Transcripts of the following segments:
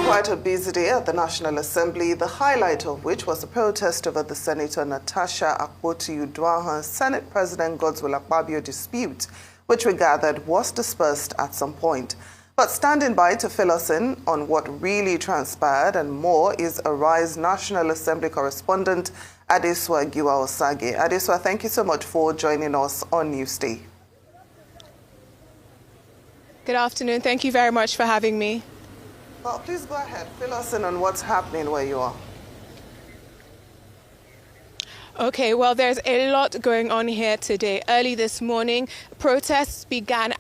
quite a busy day at the National Assembly, the highlight of which was the protest over the Senator Natasha Akpoti-Uduaghan's Senate President Godswill Akpabio dispute, which we gathered was dispersed at some point. But standing by to fill us in on what really transpired and more is Arise National Assembly correspondent Adeswa Giwa-Osage. Adeswa, thank you so much for joining us on Newsday. Good afternoon. Thank you very much for having me. Well, please go ahead. Fill us in on what's happening where you are. Okay, well, there's a lot going on here today. Early this morning, protests began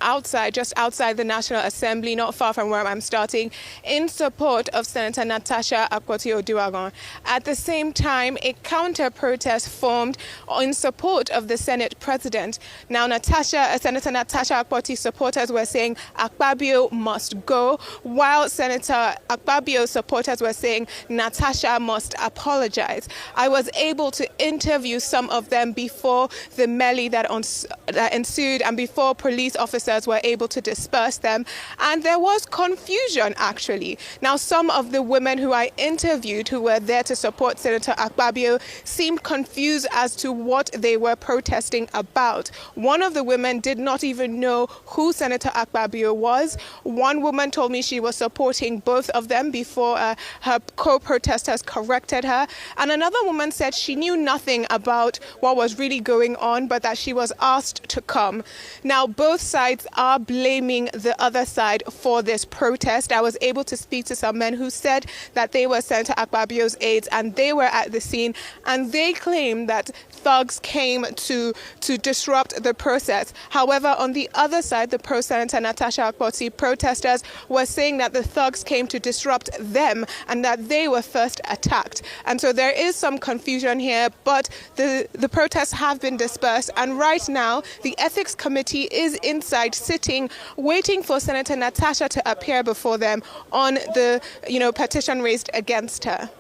just outside the National Assembly, not far from where I'm starting, in support of Senator Natasha Akpoti-Uduaghan. At the same time, a counter-protest formed in support of the Senate President. Now, Senator Natasha Akpoti supporters were saying Akpabio must go, while Senator Akpabio supporters were saying Natasha must apologize. I was able to interview some of them before the melee that ensued and before police officers were able to disperse them. And there was confusion, actually. Now, some of the women who I interviewed who were there to support Senator Akpabio seemed confused as to what they were protesting about. One of the women did not even know who Senator Akpabio was. One woman told me she was supporting both of them before her co-protesters corrected her. And another woman said she knew nothing about what was really going on, but that she was asked to come. Now, both sides are blaming the other side for this protest. I was able to speak to some men who said that they were Senator Akpabio's aides and they were at the scene, and they claim that thugs came to disrupt the process. However, on the other side, the pro-Senator Natasha Akpoti protesters were saying that the thugs came to disrupt them and that they were first attacked. And so there is some confusion here, but the protests have been dispersed. And right now, the Ethics Committee is inside sitting, waiting for Senator Natasha to appear before them on the petition raised against her.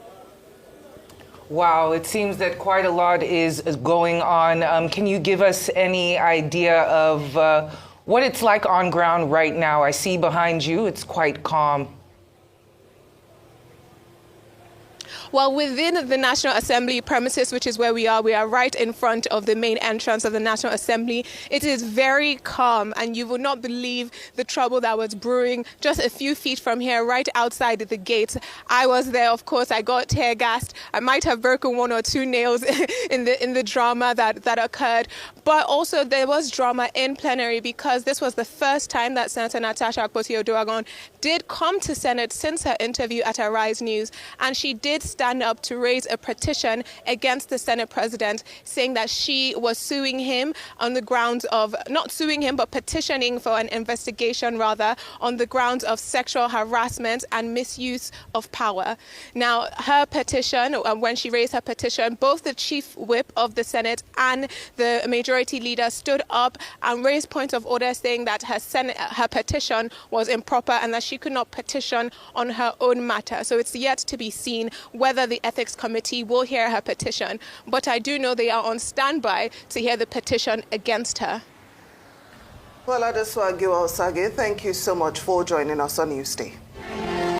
Wow, it seems that quite a lot is going on. Can you give us any idea of what it's like on ground right now? I see behind you, it's quite calm. Well, within the National Assembly premises, which is where we are right in front of the main entrance of the National Assembly. It is very calm, and you will not believe the trouble that was brewing just a few feet from here, right outside the gate. I was there, of course. I got tear gassed. I might have broken one or two nails in the drama that occurred. But also there was drama in plenary because this was the first time that Senator Natasha Akpoti-Uduaghan did come to Senate since her interview at Arise News, and she did stand up to raise a petition against the Senate President, saying that she was suing him on the grounds of, not suing him, but petitioning for an investigation, rather, on the grounds of sexual harassment and misuse of power. Now, her petition, when she raised her petition, both the chief whip of the Senate and the majority leader stood up and raised points of order, saying that her petition was improper and that she could not petition on her own matter. So it's yet to be seen whether the Ethics Committee will hear her petition. But I do know they are on standby to hear the petition against her. Well, Adeswa Giwa-Osage, thank you so much for joining us on Newsday.